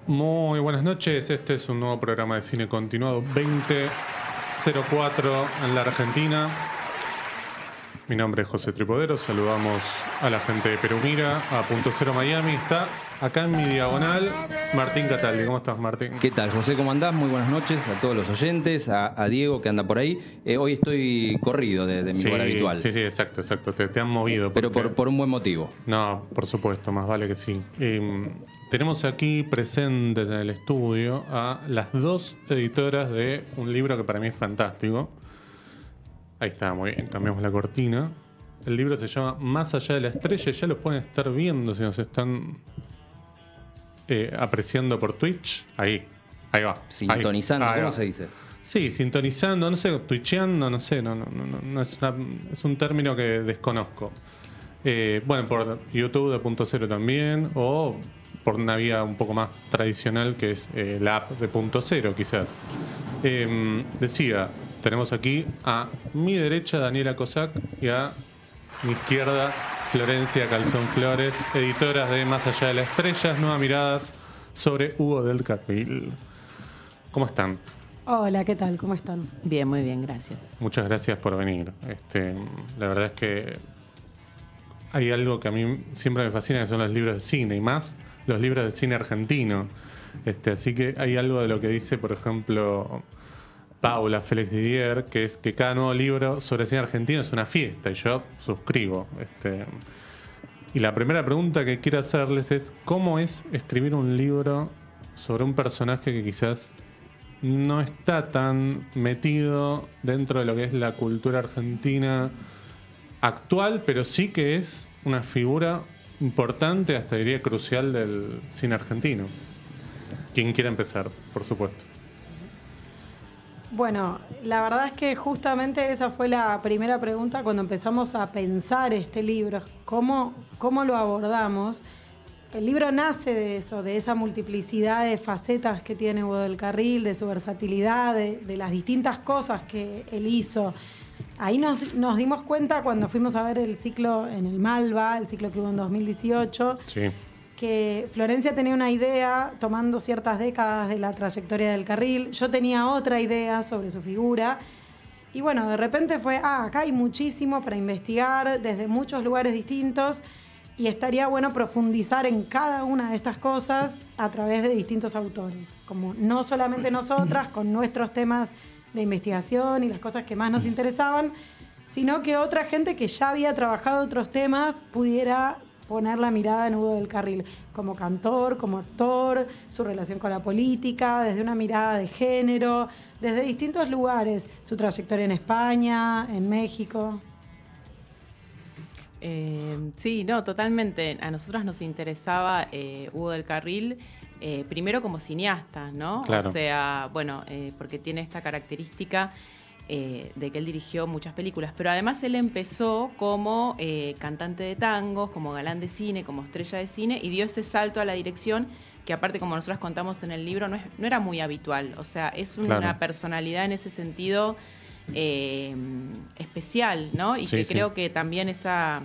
Muy buenas noches, este es un nuevo programa de cine continuado 2004 en la Argentina. Mi nombre es José Tripodero, saludamos a la gente de Perú Mira, a Punto Cero Miami. Está acá en mi diagonal Martín Cataldi. ¿Cómo estás, Martín? ¿Qué tal, José? ¿Cómo andás? Muy buenas noches a todos los oyentes, a Diego que anda por ahí. Hoy estoy corrido de mi lugar habitual. Sí, exacto. Te han movido. Pero por un buen motivo. No, por supuesto, más vale que sí. Tenemos aquí presentes en el estudio a las dos editoras de un libro que para mí es fantástico. Ahí está, muy bien, cambiamos la cortina. El libro se llama Más allá de la estrella. Ya lo pueden estar viendo si nos están apreciando por Twitch. Ahí va. Sintonizando, ahí ¿cómo va. se dice? Sí, sintonizando, no sé, twitcheando, no sé, no es un término que desconozco. Bueno, por YouTube de Punto Cero también, o por una vía un poco más tradicional que es la app de Punto Cero, quizás. Decía, tenemos aquí a mi derecha Daniela Cossack y a mi izquierda Florencia Calzón Flores, editoras de Más allá de las estrellas, nuevas miradas sobre Hugo del Carril. ¿Cómo están? Hola, ¿qué tal? ¿Cómo están? Bien, muy bien, gracias. Muchas gracias por venir. La verdad es que hay algo que a mí siempre me fascina, que son los libros de cine, y más los libros de cine argentino. Así que hay algo de lo que dice, por ejemplo, Paula Félix Didier, que es que cada nuevo libro sobre cine argentino es una fiesta, y yo suscribo. Y la primera pregunta que quiero hacerles es, ¿cómo es escribir un libro sobre un personaje que quizás no está tan metido dentro de lo que es la cultura argentina actual, pero sí que es una figura importante, hasta diría crucial, del cine argentino? ¿Quién quiere empezar? Por supuesto. Bueno, la verdad es que justamente esa fue la primera pregunta cuando empezamos a pensar este libro. ¿Cómo lo abordamos? El libro nace de eso, de esa multiplicidad de facetas que tiene Hugo del Carril, de su versatilidad, de las distintas cosas que él hizo. Ahí nos dimos cuenta cuando fuimos a ver el ciclo en el Malva, el ciclo que hubo en 2018, Sí. que Florencia tenía una idea tomando ciertas décadas de la trayectoria del Carril. Yo tenía otra idea sobre su figura. Y bueno, de repente fue, acá hay muchísimo para investigar desde muchos lugares distintos. Y estaría bueno profundizar en cada una de estas cosas a través de distintos autores. Como no solamente nosotras, con nuestros temas de investigación y las cosas que más nos interesaban, sino que otra gente que ya había trabajado otros temas pudiera poner la mirada en Hugo del Carril, como cantor, como actor, su relación con la política, desde una mirada de género, desde distintos lugares, su trayectoria en España, en México. Sí, no, totalmente. A nosotras nos interesaba Hugo del Carril, primero como cineasta, ¿no? Claro. O sea, bueno, porque tiene esta característica de que él dirigió muchas películas, pero además él empezó como cantante de tangos, como galán de cine, como estrella de cine, y dio ese salto a la dirección que, aparte, como nosotras contamos en el libro, no era muy habitual. O sea, es una Claro. personalidad en ese sentido especial, ¿no? Y Sí, que sí. creo que también esa,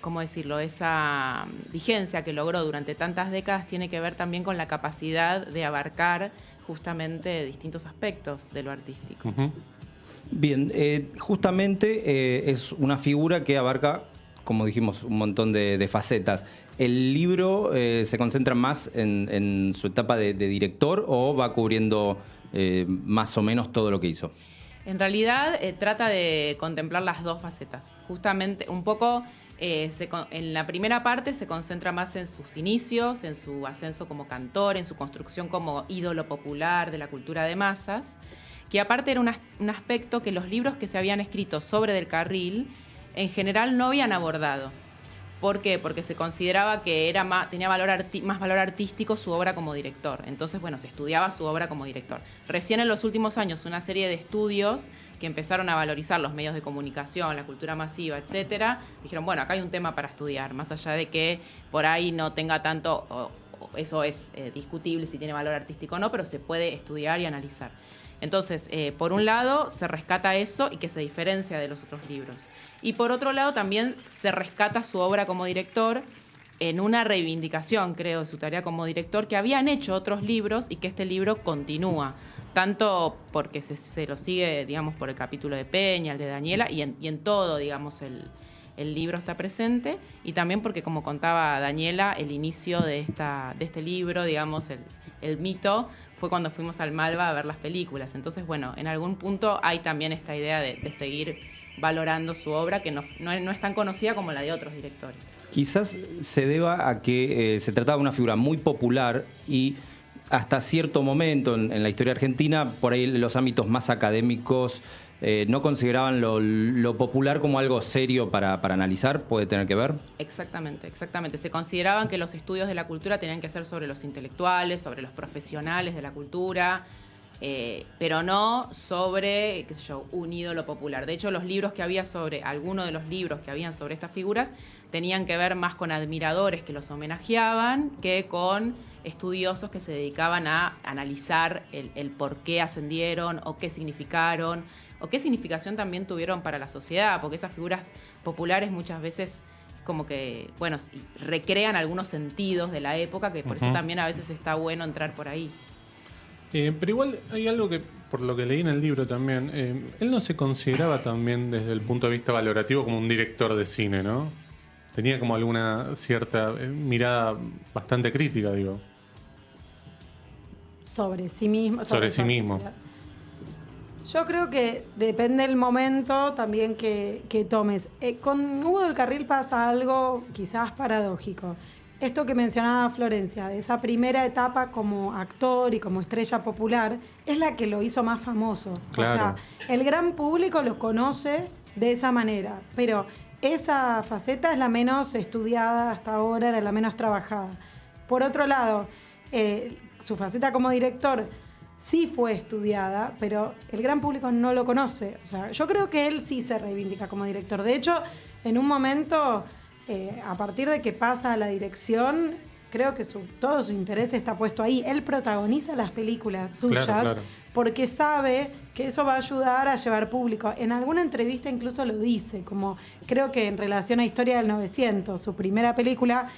¿cómo decirlo? Esa vigencia que logró durante tantas décadas tiene que ver también con la capacidad de abarcar justamente distintos aspectos de lo artístico. Ujú. Bien, justamente es una figura que abarca, como dijimos, un montón de facetas. ¿El libro se concentra más en su etapa de director o va cubriendo más o menos todo lo que hizo? En realidad trata de contemplar las dos facetas. Justamente un poco en la primera parte se concentra más en sus inicios, en su ascenso como cantor, en su construcción como ídolo popular de la cultura de masas, que aparte era un aspecto que los libros que se habían escrito sobre Del Carril en general no habían abordado. ¿Por qué? Porque se consideraba que tenía más valor artístico su obra como director. Entonces, bueno, se estudiaba su obra como director. Recién en los últimos años, una serie de estudios que empezaron a valorizar los medios de comunicación, la cultura masiva, etcétera, dijeron, bueno, acá hay un tema para estudiar, más allá de que por ahí no tenga tanto, eso es discutible si tiene valor artístico o no, pero se puede estudiar y analizar. Entonces, por un lado, se rescata eso y que se diferencia de los otros libros. Y por otro lado, también se rescata su obra como director, en una reivindicación, creo, de su tarea como director, que habían hecho otros libros y que este libro continúa. Tanto porque se lo sigue, digamos, por el capítulo de Peña, el de Daniela, y en todo, digamos, el libro está presente, y también porque, como contaba Daniela, el inicio de este libro, digamos, el mito, fue cuando fuimos al Malva a ver las películas. Entonces, bueno, en algún punto hay también esta idea de seguir valorando su obra, que no es tan conocida como la de otros directores. Quizás se deba a que se trataba de una figura muy popular y hasta cierto momento en la historia argentina, por ahí los ámbitos más académicos no consideraban lo popular como algo serio para analizar. ¿Puede tener que ver? Exactamente. Se consideraban que los estudios de la cultura tenían que ser sobre los intelectuales, sobre los profesionales de la cultura, pero no sobre, qué sé yo, un ídolo popular. De hecho, algunos de los libros que habían sobre estas figuras tenían que ver más con admiradores que los homenajeaban que con estudiosos que se dedicaban a analizar el por qué ascendieron o qué significaron o qué significación también tuvieron para la sociedad, porque esas figuras populares muchas veces como que, bueno, recrean algunos sentidos de la época, que por eso también a veces está bueno entrar por ahí. Pero igual hay algo que, por lo que leí en el libro también, él no se consideraba también desde el punto de vista valorativo como un director de cine, ¿no? Tenía como alguna cierta mirada bastante crítica, digo. Sobre sí mismo. Sobre sí mismo. Yo creo que depende del momento también que tomes. Con Hugo del Carril pasa algo quizás paradójico. Esto que mencionaba Florencia, de esa primera etapa como actor y como estrella popular, es la que lo hizo más famoso. Claro. O sea, el gran público lo conoce de esa manera, pero esa faceta es la menos estudiada hasta ahora, era la menos trabajada. Por otro lado, su faceta como director sí fue estudiada, pero el gran público no lo conoce. O sea, yo creo que él sí se reivindica como director. De hecho, en un momento, a partir de que pasa a la dirección, creo que todo su interés está puesto ahí. Él protagoniza las películas suyas, claro. Porque sabe que eso va a ayudar a llevar público. En alguna entrevista incluso lo dice, como creo que en relación a Historia del 900, su primera película,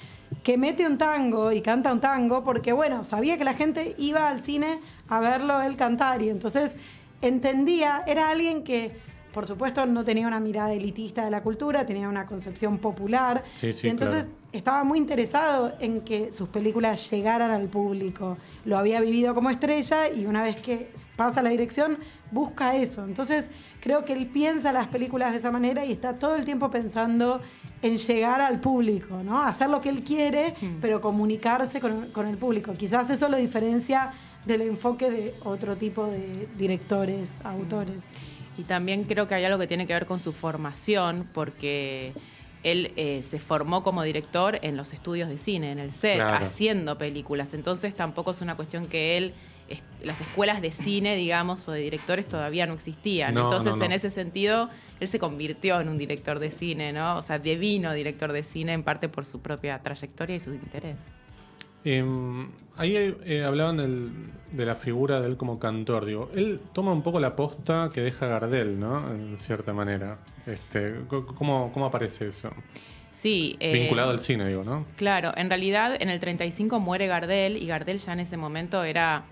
que mete un tango y canta un tango porque, bueno, sabía que la gente iba al cine a verlo él cantar, y entonces entendía, era alguien que, por supuesto, no tenía una mirada elitista de la cultura, tenía una concepción popular, Sí, y entonces estaba muy interesado en que sus películas llegaran al público. Lo había vivido como estrella y una vez que pasa a la dirección, busca eso. Entonces, creo que él piensa las películas de esa manera y está todo el tiempo pensando en llegar al público, ¿no? Hacer lo que él quiere, pero comunicarse con el público. Quizás eso lo diferencia del enfoque de otro tipo de directores, autores. Y también creo que hay algo que tiene que ver con su formación, porque él se formó como director en los estudios de cine, en el set, haciendo películas. Entonces tampoco es una cuestión que él... las escuelas de cine, digamos, o de directores todavía no existían. Entonces, en ese sentido, él se convirtió en un director de cine, ¿no? O sea, devino director de cine en parte por su propia trayectoria y su interés. Ahí hablaban de la figura de él como cantor. Digo, él toma un poco la posta que deja Gardel, ¿no? En cierta manera. ¿Cómo aparece eso? Sí. Vinculado al cine, digo, ¿no? Claro, en realidad en el 35 muere Gardel, y Gardel ya en ese momento era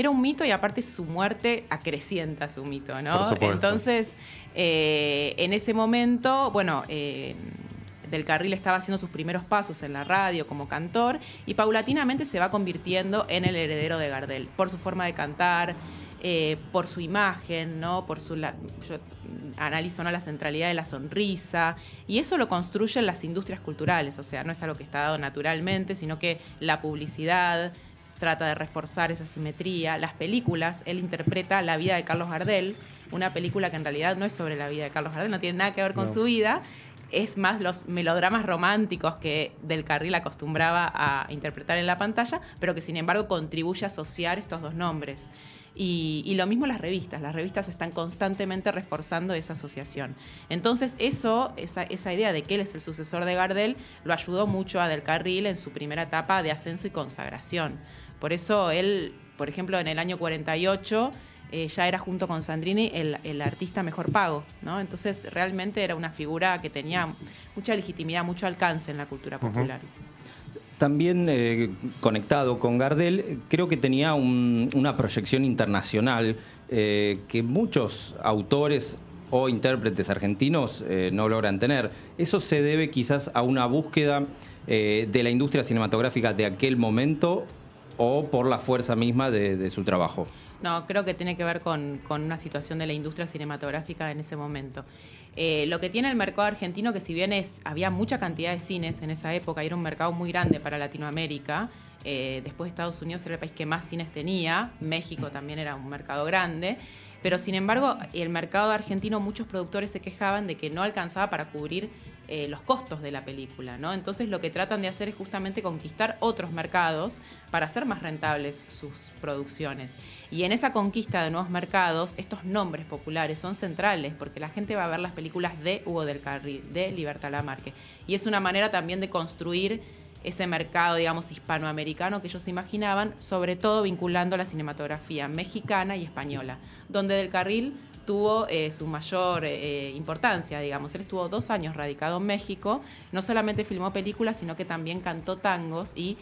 un mito, y aparte su muerte acrecienta su mito, ¿no? Por supuesto. Entonces, en ese momento, bueno, Del Carril estaba haciendo sus primeros pasos en la radio como cantor, y paulatinamente se va convirtiendo en el heredero de Gardel, por su forma de cantar, por su imagen, ¿no? Yo analizo, ¿no?, la centralidad de la sonrisa, y eso lo construyen las industrias culturales. O sea, no es algo que está dado naturalmente, sino que la publicidad trata de reforzar esa simetría. Las películas, él interpreta La vida de Carlos Gardel, una película que en realidad no es sobre la vida de Carlos Gardel, no tiene nada que ver con su vida, es más los melodramas románticos que Del Carril acostumbraba a interpretar en la pantalla, pero que sin embargo contribuye a asociar estos dos nombres. Y lo mismo las revistas están constantemente reforzando esa asociación. Entonces esa idea de que él es el sucesor de Gardel lo ayudó mucho a Del Carril en su primera etapa de ascenso y consagración. Por eso él, por ejemplo, en el año 48 ya era, junto con Sandrini, el artista mejor pago, ¿no? Entonces realmente era una figura que tenía mucha legitimidad, mucho alcance en la cultura popular. También conectado con Gardel, creo que tenía una proyección internacional que muchos autores o intérpretes argentinos no logran tener. Eso se debe quizás a una búsqueda de la industria cinematográfica de aquel momento o por la fuerza misma de su trabajo. No, creo que tiene que ver con una situación de la industria cinematográfica en ese momento. Lo que tiene el mercado argentino, que si bien había mucha cantidad de cines en esa época, y era un mercado muy grande para Latinoamérica, después Estados Unidos era el país que más cines tenía, México también era un mercado grande, pero sin embargo el mercado argentino, muchos productores se quejaban de que no alcanzaba para cubrir los costos de la película, ¿no? Entonces lo que tratan de hacer es justamente conquistar otros mercados para hacer más rentables sus producciones. Y en esa conquista de nuevos mercados, estos nombres populares son centrales, porque la gente va a ver las películas de Hugo del Carril, de Libertad Lamarque. Y es una manera también de construir ese mercado, digamos, hispanoamericano que ellos imaginaban, sobre todo vinculando la cinematografía mexicana y española, donde del Carril tuvo su mayor importancia, digamos. Él estuvo 2 años radicado en México, no solamente filmó películas, sino que también cantó tangos y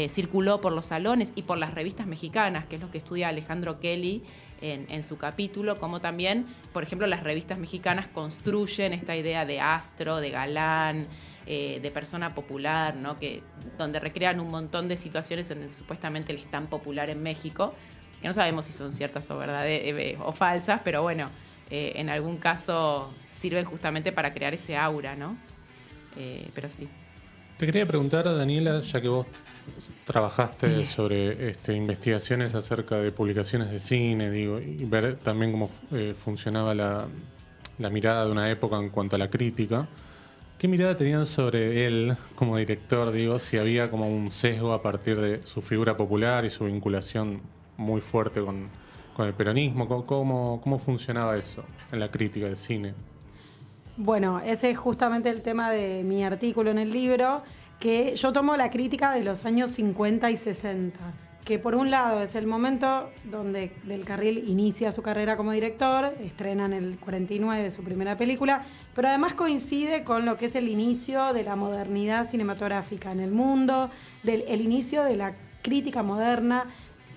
circuló por los salones y por las revistas mexicanas, que es lo que estudia Alejandro Kelly en su capítulo, como también, por ejemplo, las revistas mexicanas construyen esta idea de astro, de galán, de persona popular, ¿no? Donde recrean un montón de situaciones en donde supuestamente él es tan popular en México, que no sabemos si son ciertas o o falsas, pero bueno, en algún caso sirven justamente para crear ese aura, ¿no? Pero sí. Te quería preguntar, Daniela, ya que vos trabajaste sobre investigaciones acerca de publicaciones de cine, digo, y ver también cómo funcionaba la mirada de una época en cuanto a la crítica. ¿Qué mirada tenían sobre él como director? Digo, si había como un sesgo a partir de su figura popular y su vinculación muy fuerte con el peronismo. ¿Cómo funcionaba eso en la crítica de cine? Bueno, ese es justamente el tema de mi artículo en el libro, que yo tomo la crítica de los años 50 y 60, que por un lado es el momento donde Del Carril inicia su carrera como director, estrena en el 49 su primera película, pero además coincide con lo que es el inicio de la modernidad cinematográfica en el mundo, el inicio de la crítica moderna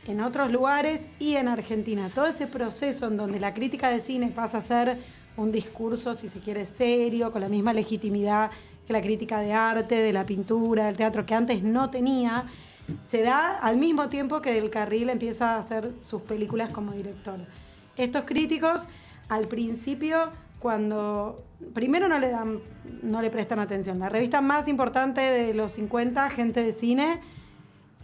en otros lugares y en Argentina. Todo ese proceso en donde la crítica de cine pasa a ser un discurso, si se quiere, serio, con la misma legitimidad que la crítica de arte, de la pintura, del teatro, que antes no tenía, se da al mismo tiempo que Del Carril empieza a hacer sus películas como director. Estos críticos, al principio, cuando primero no le prestan atención. La revista más importante de los 50, Gente de Cine,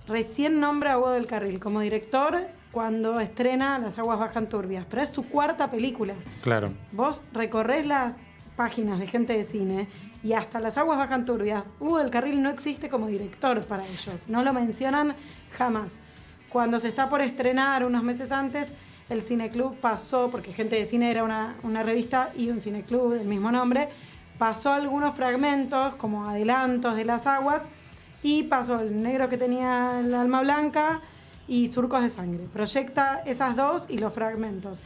recién nombra a Hugo del Carril como director cuando estrena Las aguas bajan turbias, pero es su 4ª película. Claro. Vos recorrés las páginas de Gente de Cine y hasta Las aguas bajan turbias, Hugo del Carril no existe como director para ellos, no lo mencionan jamás. Cuando se está por estrenar unos meses antes, el Cineclub pasó, porque Gente de Cine era una revista y un cineclub del mismo nombre, pasó algunos fragmentos como adelantos de Las aguas y pasó El negro que tenía el alma blanca y Surcos de sangre. Proyecta esas 2 y los fragmentos.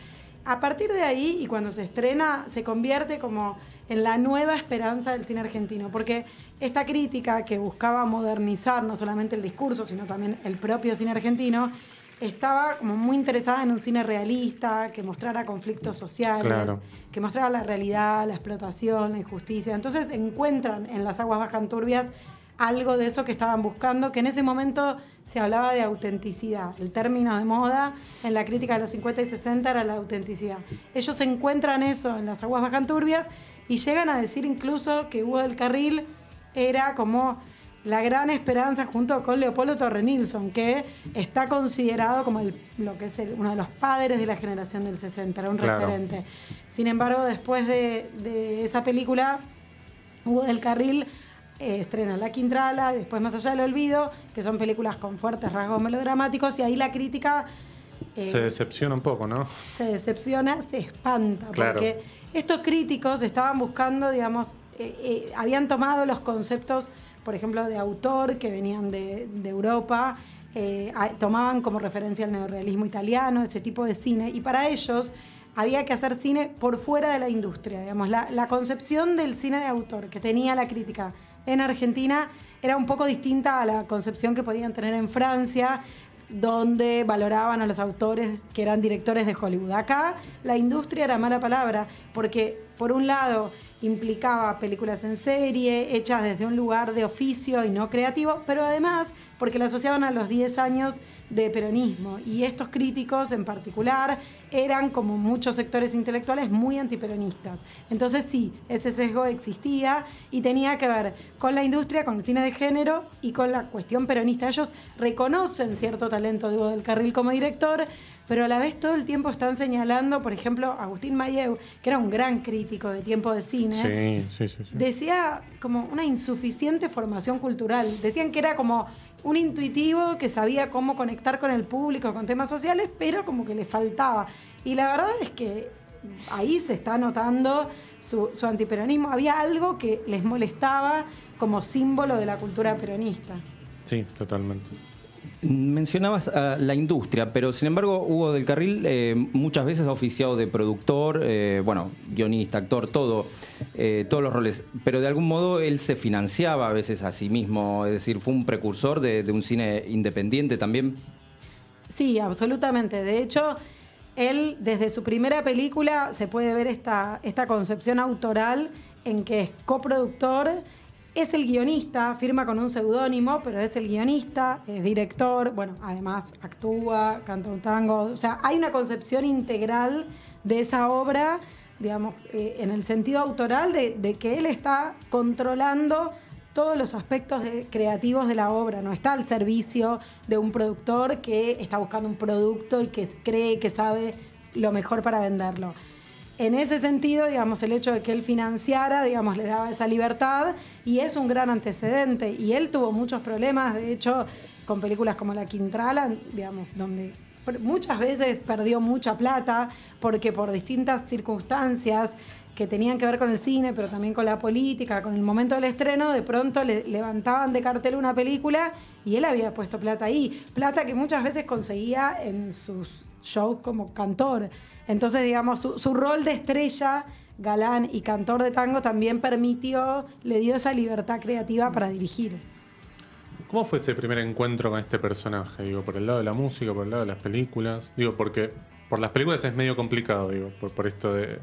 A partir de ahí, y cuando se estrena, se convierte como en la nueva esperanza del cine argentino, porque esta crítica que buscaba modernizar no solamente el discurso, sino también el propio cine argentino, estaba como muy interesada en un cine realista, que mostrara conflictos sociales, claro, que mostrara la realidad, la explotación, la injusticia. Entonces encuentran en Las aguas bajan turbias algo de eso que estaban buscando, que en ese momento se hablaba de autenticidad. El término de moda en la crítica de los 50 y 60 era la autenticidad. Ellos encuentran eso en Las aguas bajan turbias y llegan a decir incluso que Hugo del Carril era como la gran esperanza junto con Leopoldo Torre Nilsson, que está considerado como lo que es uno de los padres de la generación del 60, era un referente. Sin embargo, después de esa película, Hugo del Carril estrena La Quintrala, después Más allá del olvido, que son películas con fuertes rasgos melodramáticos, y ahí la crítica se decepciona un poco, ¿no? Se decepciona, se espanta, claro, porque estos críticos estaban buscando, digamos, habían tomado los conceptos, por ejemplo, de autor que venían de Europa, tomaban como referencia el neorrealismo italiano, ese tipo de cine, y para ellos había que hacer cine por fuera de la industria, digamos. La concepción del cine de autor que tenía la crítica en Argentina era un poco distinta a la concepción que podían tener en Francia, donde valoraban a los autores que eran directores de Hollywood. Acá la industria era mala palabra, porque por un lado implicaba películas en serie, hechas desde un lugar de oficio y no creativo, pero además porque la asociaban a los 10 años de peronismo. Y estos críticos en particular eran, como muchos sectores intelectuales, muy antiperonistas. Entonces sí, ese sesgo existía y tenía que ver con la industria, con el cine de género y con la cuestión peronista. Ellos reconocen cierto talento de Hugo del Carril como director, pero a la vez todo el tiempo están señalando, por ejemplo, Agustín Mayeu, que era un gran crítico de tiempo de cine, Sí. decía como una insuficiente formación cultural. Decían que era como un intuitivo que sabía cómo conectar con el público, con temas sociales, pero como que le faltaba. Y la verdad es que ahí se está notando su antiperonismo. Había algo que les molestaba como símbolo de la cultura peronista. Sí, totalmente. Mencionabas la industria, pero sin embargo Hugo del Carril muchas veces ha oficiado de productor, guionista, actor, todos los roles, pero de algún modo él se financiaba a veces a sí mismo, es decir, fue un precursor de un cine independiente también. Sí, absolutamente. De hecho, él desde su primera película se puede ver esta concepción autoral en que es coproductor. Es el guionista, firma con un seudónimo, pero es el guionista, es director, además actúa, canta un tango. O sea, hay una concepción integral de esa obra, digamos, en el sentido autoral de que él está controlando todos los aspectos creativos de la obra. No está al servicio de un productor que está buscando un producto y que cree que sabe lo mejor para venderlo. En ese sentido, digamos, el hecho de que él financiara, digamos, le daba esa libertad y es un gran antecedente. Y él tuvo muchos problemas, de hecho, con películas como La Quintrala, digamos, donde muchas veces perdió mucha plata porque por distintas circunstancias que tenían que ver con el cine, pero también con la política, con el momento del estreno, de pronto le levantaban de cartel una película y él había puesto plata ahí. Plata que muchas veces conseguía en sus shows como cantor. Entonces, digamos, su rol de estrella, galán y cantor de tango también le dio esa libertad creativa para dirigir. ¿Cómo fue ese primer encuentro con este personaje? Digo, por el lado de la música, por el lado de las películas. Digo, porque por las películas es medio complicado, digo, por esto de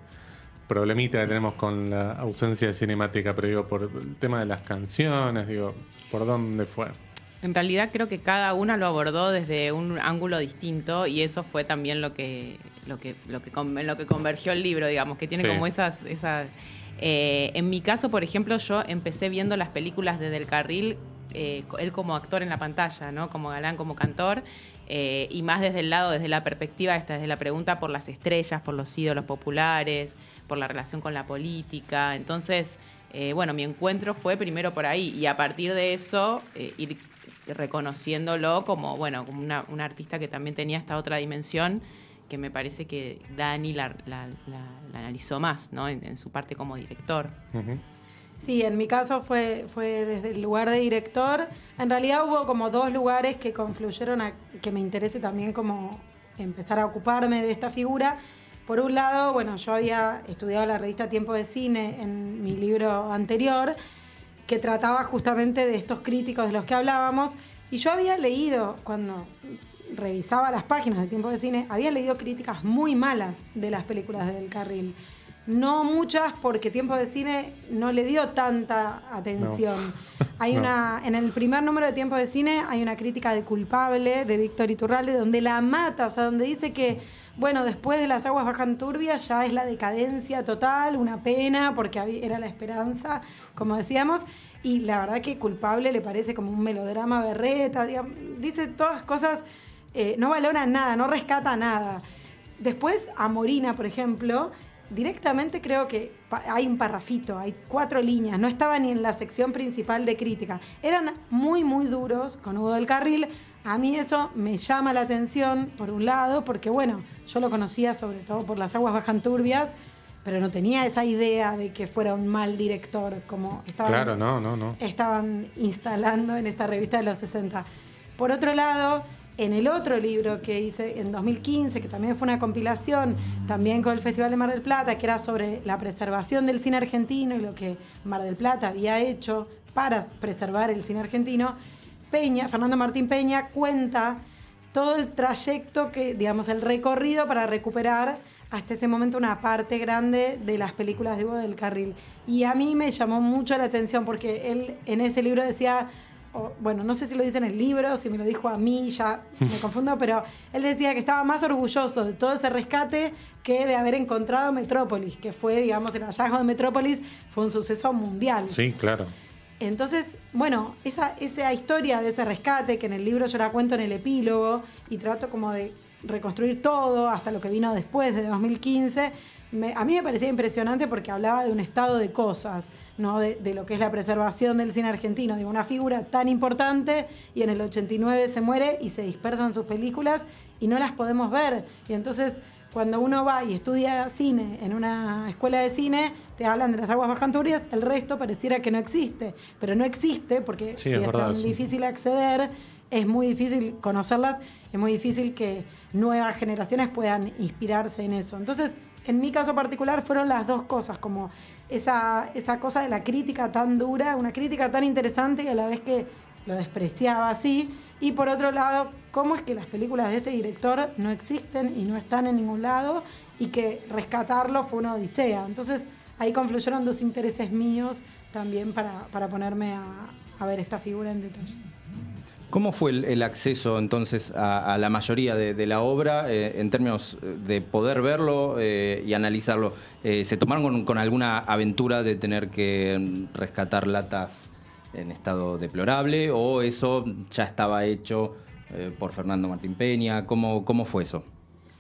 problemita que tenemos con la ausencia de cinemática, pero digo, por el tema de las canciones, digo, ¿por dónde fue? En realidad creo que cada una lo abordó desde un ángulo distinto y eso fue también lo que convergió el libro, digamos, que tiene como esas en mi caso, por ejemplo, yo empecé viendo las películas de Del Carril, él como actor en la pantalla, ¿no? Como galán, como cantor, y más desde el lado, desde la perspectiva desde la pregunta por las estrellas, por los ídolos populares, por la relación con la política. Entonces, mi encuentro fue primero por ahí y a partir de eso ir reconociéndolo como un artista que también tenía esta otra dimensión que me parece que Dani la analizó más, ¿no? En su parte como director. Uh-huh. Sí, en mi caso fue desde el lugar de director. En realidad hubo como dos lugares que confluyeron a que me interese también como empezar a ocuparme de esta figura. Por un lado, yo había estudiado la revista Tiempo de Cine en mi libro anterior, que trataba justamente de estos críticos de los que hablábamos, y yo había leído, cuando revisaba las páginas de Tiempo de Cine, había leído críticas muy malas de las películas de Del Carril. No muchas, porque Tiempo de Cine no le dio tanta atención. No. Hay en el primer número de Tiempo de Cine hay una crítica de Culpable, de Víctor Iturralde, donde la mata, o sea, donde dice que, después de Las aguas bajan turbias ya es la decadencia total, una pena, porque era la esperanza, como decíamos, y la verdad que Culpable le parece como un melodrama berreta, digamos, dice todas cosas, no valora nada, no rescata nada. Después, Amorina, por ejemplo, directamente creo que hay un parrafito, hay 4 líneas, no estaba ni en la sección principal de crítica. Eran muy, muy duros con Hugo del Carril. A mí eso me llama la atención, por un lado, porque yo lo conocía sobre todo por Las aguas bajan turbias, pero no tenía esa idea de que fuera un mal director, como estaban instalando en esta revista de los 60. Por otro lado, en el otro libro que hice en 2015, que también fue una compilación, también con el Festival de Mar del Plata, que era sobre la preservación del cine argentino y lo que Mar del Plata había hecho para preservar el cine argentino, Fernando Martín Peña, cuenta todo el trayecto digamos, el recorrido para recuperar hasta ese momento una parte grande de las películas de Hugo del Carril. Y a mí me llamó mucho la atención porque él en ese libro decía, bueno, no sé si lo dice en el libro, si me lo dijo a mí, ya me confundo, pero él decía que estaba más orgulloso de todo ese rescate que de haber encontrado Metrópolis, que fue, digamos, el hallazgo de Metrópolis fue un suceso mundial. Sí, claro. Entonces, bueno, esa historia de ese rescate, que en el libro yo la cuento en el epílogo y trato como de reconstruir todo hasta lo que vino después de 2015, a mí me parecía impresionante porque hablaba de un estado de cosas, ¿no? De lo que es la preservación del cine argentino, de una figura tan importante y en el 89 se muere y se dispersan sus películas y no las podemos ver. Y entonces, cuando uno va y estudia cine en una escuela de cine, te hablan de las aguas bajanturrias, el resto pareciera que no existe. Pero no existe porque sí, si es verdad, tan difícil acceder, es muy difícil conocerlas, es muy difícil que nuevas generaciones puedan inspirarse en eso. Entonces, en mi caso particular fueron las dos cosas, como esa cosa de la crítica tan dura, una crítica tan interesante y a la vez que lo despreciaba así. Y por otro lado, cómo es que las películas de este director no existen y no están en ningún lado y que rescatarlo fue una odisea. Entonces ahí confluyeron dos intereses míos también para ponerme a ver esta figura en detalle. ¿Cómo fue el acceso entonces a la mayoría de la obra en términos de poder verlo y analizarlo? ¿Se tomaron con alguna aventura de tener que rescatar latas en estado deplorable o eso ya estaba hecho por Fernando Martín Peña? ¿Cómo fue eso?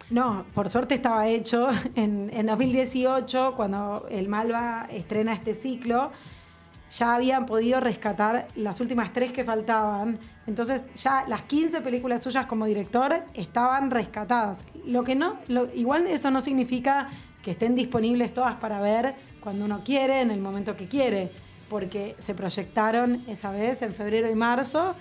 No, por suerte estaba hecho. En 2018, cuando el Malva estrena este ciclo, ya habían podido rescatar las últimas 3 que faltaban. Entonces ya las 15 películas suyas como director estaban rescatadas. Igual eso no significa que estén disponibles todas para ver cuando uno quiere, en el momento que quiere, porque se proyectaron esa vez en febrero y marzo.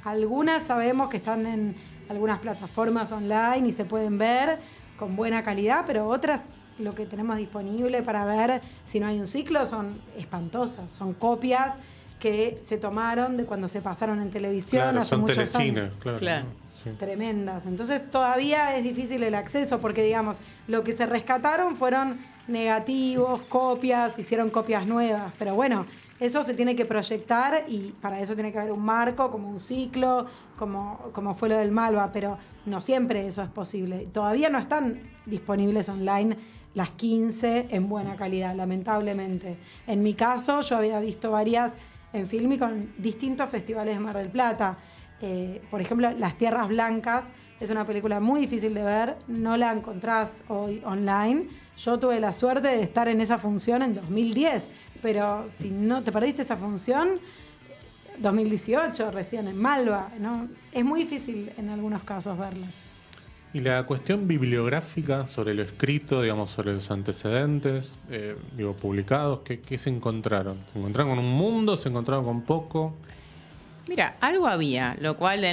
Algunas sabemos que están en algunas plataformas online y se pueden ver con buena calidad, pero otras lo que tenemos disponible para ver si no hay un ciclo son espantosas, son copias que se tomaron de cuando se pasaron en televisión, claro, hace son muchos telecines, años. Claro. Sí. Tremendas. Entonces todavía es difícil el acceso porque, digamos, lo que se rescataron fueron negativos, copias, hicieron copias nuevas, pero bueno, eso se tiene que proyectar y para eso tiene que haber un marco, como un ciclo, como fue lo del Malva, pero no siempre eso es posible. Todavía no están disponibles online las 15 en buena calidad, lamentablemente. En mi caso, yo había visto varias en Filmi con distintos festivales de Mar del Plata. Por ejemplo, Las Tierras Blancas es una película muy difícil de ver, no la encontrás hoy online. Yo tuve la suerte de estar en esa función en 2010, pero si no te perdiste esa función, 2018, recién en Malva, ¿no? Es muy difícil en algunos casos verlas. Y la cuestión bibliográfica sobre lo escrito, digamos, sobre los antecedentes, publicados, ¿qué se encontraron? ¿Se encontraron con un mundo? ¿Se encontraron con poco? Mira, algo había, lo cual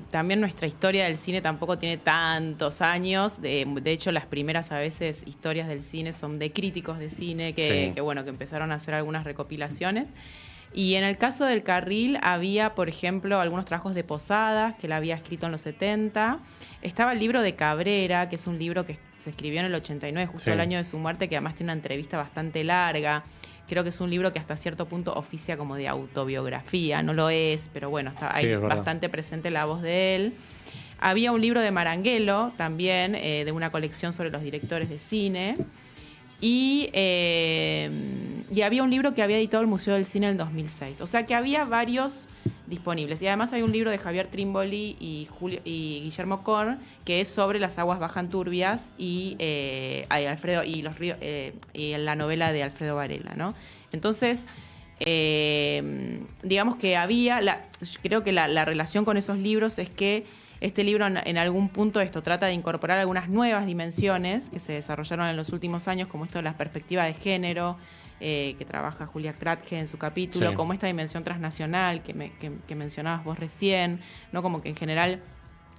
también nuestra historia del cine tampoco tiene tantos años. De hecho, las primeras a veces historias del cine son de críticos de cine que empezaron a hacer algunas recopilaciones. Y en el caso del Carril había, por ejemplo, algunos trabajos de Posadas, que él había escrito en los 70. Estaba el libro de Cabrera, que es un libro que se escribió en el 89, justo el año de su muerte, que además tiene una entrevista bastante larga. Creo que es un libro que hasta cierto punto oficia como de autobiografía. No lo es, pero bueno, hay bastante presente la voz de él. Había un libro de Maranguelo también, de una colección sobre los directores de cine. Y había un libro que había editado el Museo del Cine en el 2006. O sea que había varios disponibles. Y además hay un libro de Javier Trimboli y Guillermo Korn que es sobre las aguas bajan turbias y Alfredo y los ríos y la novela de Alfredo Varela, ¿no? Entonces, digamos que creo que la relación con esos libros es que este libro en algún punto trata de incorporar algunas nuevas dimensiones que se desarrollaron en los últimos años, como esto de la perspectiva de género, que trabaja Julia Kratge en su capítulo, como esta dimensión transnacional que mencionabas vos recién, ¿no? Como que en general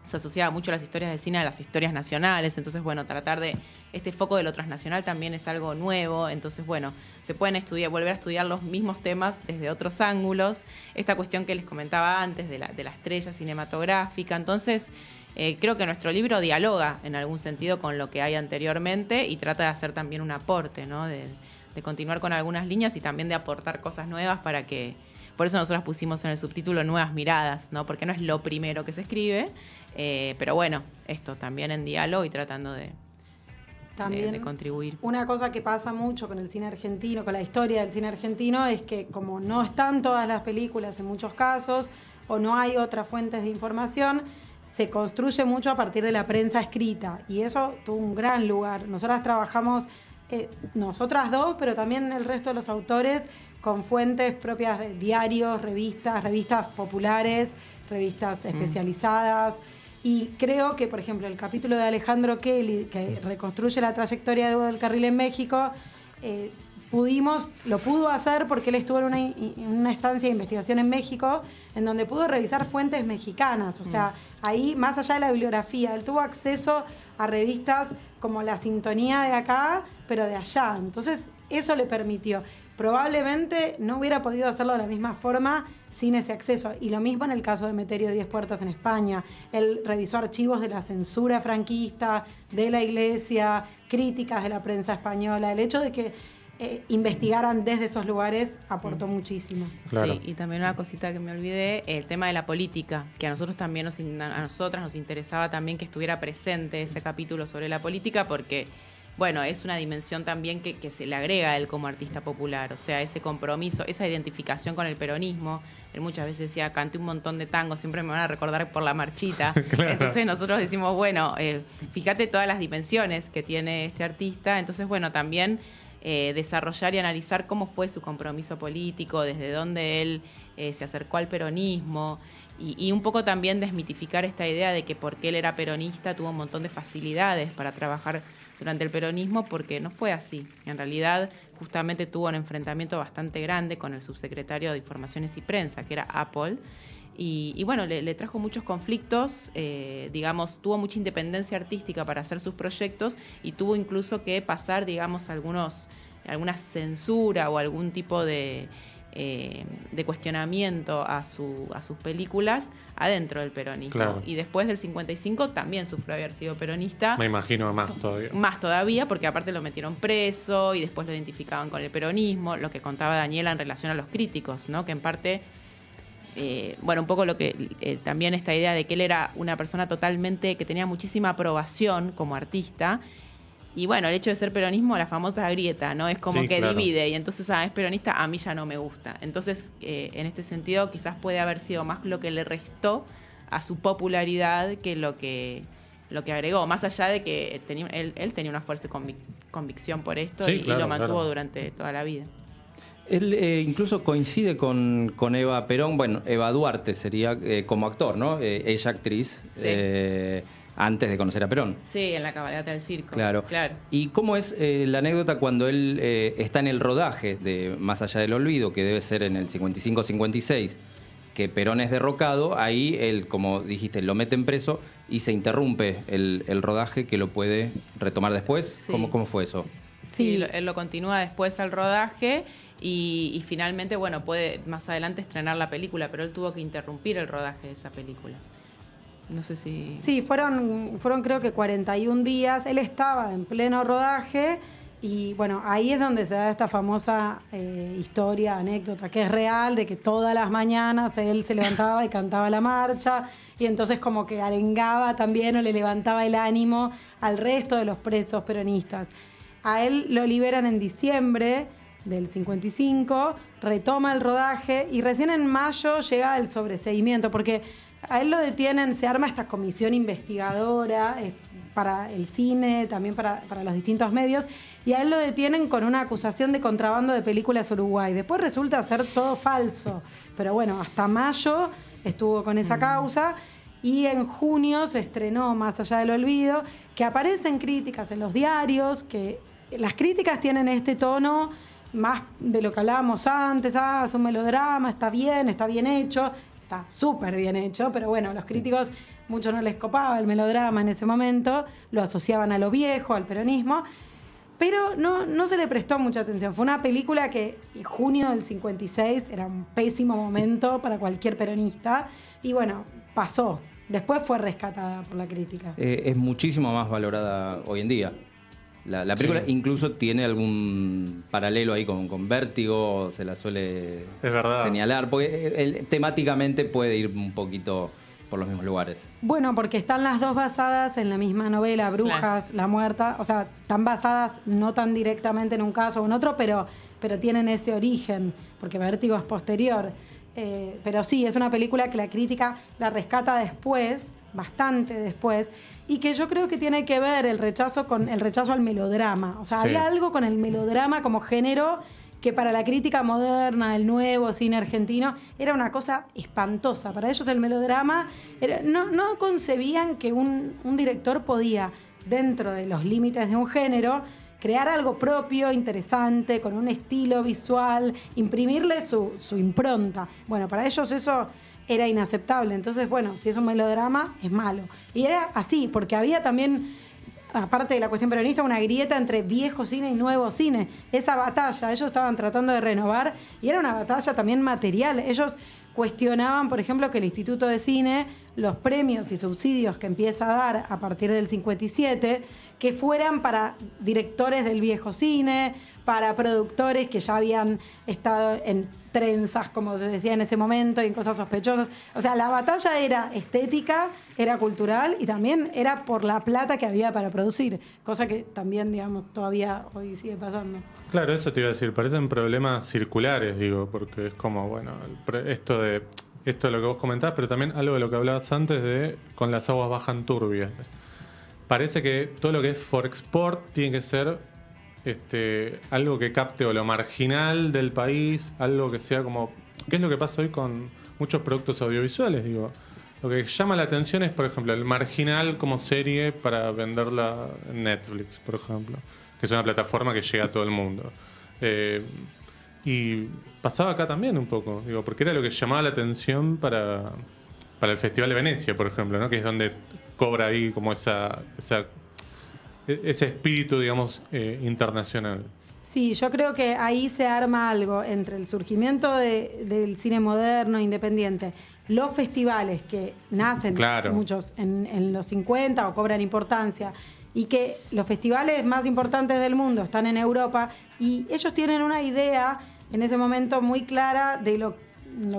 se asociaba mucho las historias de cine a las historias nacionales, entonces bueno, tratar de este foco de lo transnacional también es algo nuevo, entonces bueno, se pueden volver a estudiar los mismos temas desde otros ángulos, esta cuestión que les comentaba antes de la estrella cinematográfica, entonces creo que nuestro libro dialoga en algún sentido con lo que hay anteriormente y trata de hacer también un aporte, ¿no? De continuar con algunas líneas y también de aportar cosas nuevas para que... Por eso nosotros pusimos en el subtítulo Nuevas Miradas, ¿no? Porque no es lo primero que se escribe, pero bueno, esto también en diálogo y tratando de contribuir. Una cosa que pasa mucho con el cine argentino, con la historia del cine argentino, es que como no están todas las películas en muchos casos, o no hay otras fuentes de información, se construye mucho a partir de la prensa escrita. Y eso tuvo un gran lugar. Nosotras trabajamos, nosotras dos, pero también el resto de los autores, con fuentes propias de diarios, revistas populares, revistas especializadas. Y creo que, por ejemplo, el capítulo de Alejandro Kelly, que reconstruye la trayectoria de Evo del Carril en México, lo pudo hacer porque él estuvo en una estancia de investigación en México, en donde pudo revisar fuentes mexicanas. O sea, ahí, más allá de la bibliografía, él tuvo acceso a revistas como La Sintonía de acá, pero de allá. Entonces, eso le permitió. Probablemente no hubiera podido hacerlo de la misma forma sin ese acceso. Y lo mismo en el caso de Meterio Diez Puertas en España. Él revisó archivos de la censura franquista, de la Iglesia, críticas de la prensa española. El hecho de que investigaran desde esos lugares aportó muchísimo. Claro. Sí, y también una cosita que me olvidé, el tema de la política, que a nosotros también a nosotras nos interesaba también que estuviera presente ese capítulo sobre la política, porque bueno, es una dimensión también que se le agrega a él como artista popular, o sea, ese compromiso, esa identificación con el peronismo. Él muchas veces decía, canté un montón de tangos, siempre me van a recordar por la marchita. Claro. Entonces nosotros decimos, bueno, fíjate todas las dimensiones que tiene este artista, entonces bueno, también desarrollar y analizar cómo fue su compromiso político, desde dónde él se acercó al peronismo, y un poco también desmitificar esta idea de que porque él era peronista tuvo un montón de facilidades para trabajar durante el peronismo, porque no fue así. En realidad, justamente tuvo un enfrentamiento bastante grande con el subsecretario de Informaciones y Prensa, que era Apple, y bueno, le trajo muchos conflictos, digamos, tuvo mucha independencia artística para hacer sus proyectos y tuvo incluso que pasar, digamos, alguna censura o algún tipo de cuestionamiento a sus películas adentro del peronismo. Claro. Y después del 55 también sufrió haber sido peronista. Me imagino más todavía. Más todavía, porque aparte lo metieron preso y después lo identificaban con el peronismo, lo que contaba Daniela en relación a los críticos, ¿no? Que en parte, bueno, un poco lo que también esta idea de que él era una persona totalmente, que tenía muchísima aprobación como artista. Y bueno, el hecho de ser peronismo, la famosa grieta, ¿no? Es como sí, que claro, divide, y entonces, es peronista, a mí ya no me gusta. Entonces, en este sentido, quizás puede haber sido más lo que le restó a su popularidad que lo que agregó, más allá de que él tenía una fuerte convicción por esto, sí, claro, y lo mantuvo durante toda la vida. Él incluso coincide con Eva Perón, bueno, Eva Duarte sería como actor, ¿no? Ella actriz. Sí. Antes de conocer a Perón. Sí, en la cabalgata del circo. Claro. ¿Y cómo es la anécdota cuando él está en el rodaje de Más allá del olvido, que debe ser en el 55-56, que Perón es derrocado? Ahí él, como dijiste, lo meten preso y se interrumpe el rodaje, que lo puede retomar después. Sí. ¿Cómo fue eso? Sí, él lo continúa después al rodaje y finalmente, bueno, puede más adelante estrenar la película, pero él tuvo que interrumpir el rodaje de esa película. No sé si... Sí, fueron creo que 41 días. Él estaba en pleno rodaje y bueno, ahí es donde se da esta famosa historia, anécdota, que es real, de que todas las mañanas él se levantaba y cantaba la marcha y entonces como que arengaba también o le levantaba el ánimo al resto de los presos peronistas. A él lo liberan en diciembre del 55, retoma el rodaje y recién en mayo llega el sobreseimiento, porque a él lo detienen, se arma esta comisión investigadora para el cine, también para los distintos medios, y a él lo detienen con una acusación de contrabando de películas Uruguay. Después resulta ser todo falso, pero bueno, hasta mayo estuvo con esa causa, y en junio se estrenó Más allá del olvido, que aparecen críticas en los diarios, que las críticas tienen este tono más de lo que hablábamos antes, es un melodrama, está bien hecho, está súper bien hecho, pero bueno, los críticos mucho no les copaba el melodrama en ese momento, lo asociaban a lo viejo, al peronismo, pero no se le prestó mucha atención. Fue una película que en junio del 56 era un pésimo momento para cualquier peronista, y bueno, pasó. Después fue rescatada por la crítica. Es muchísimo más valorada hoy en día. La película incluso tiene algún paralelo ahí con Vértigo, se la suele señalar, porque temáticamente puede ir un poquito por los mismos lugares. Bueno, porque están las dos basadas en la misma novela, Brujas, La Muerta, o sea, están basadas no tan directamente en un caso o en otro, pero tienen ese origen, porque Vértigo es posterior. Pero sí, es una película que la crítica la rescata después, bastante después, y que yo creo que tiene que ver el rechazo al melodrama. O sea, había algo con el melodrama como género que para la crítica moderna, el nuevo cine argentino, era una cosa espantosa. Para ellos el melodrama, no concebían que un director podía, dentro de los límites de un género, crear algo propio, interesante, con un estilo visual, imprimirle su impronta. Bueno, para ellos eso era inaceptable. Entonces, bueno, si es un melodrama, es malo. Y era así, porque había también, aparte de la cuestión peronista, una grieta entre viejo cine y nuevo cine. Esa batalla, ellos estaban tratando de renovar, y era una batalla también material. Ellos cuestionaban, por ejemplo, que el Instituto de Cine, los premios y subsidios que empieza a dar a partir del 57, que fueran para directores del viejo cine, para productores que ya habían estado en trenzas, como se decía en ese momento, y en cosas sospechosas. O sea, la batalla era estética, era cultural, y también era por la plata que había para producir, cosa que también, digamos, todavía hoy sigue pasando. Claro, eso te iba a decir, parecen problemas circulares, digo, porque es como, bueno, esto de lo que vos comentabas, pero también algo de lo que hablabas antes de con las aguas bajan turbias. Parece que todo lo que es for export tiene que ser algo que capte o lo marginal del país, algo que sea como... ¿Qué es lo que pasa hoy con muchos productos audiovisuales? Digo, lo que llama la atención es, por ejemplo, el marginal como serie para venderla en Netflix, por ejemplo, que es una plataforma que llega a todo el mundo. Y pasaba acá también un poco, digo, porque era lo que llamaba la atención para el Festival de Venecia, por ejemplo, ¿no? Que es donde cobra ahí como ese espíritu, digamos, internacional. Sí, yo creo que ahí se arma algo entre el surgimiento del cine moderno, independiente, los festivales que nacen, muchos en los 50 o cobran importancia, y que los festivales más importantes del mundo están en Europa, y ellos tienen una idea en ese momento muy clara de lo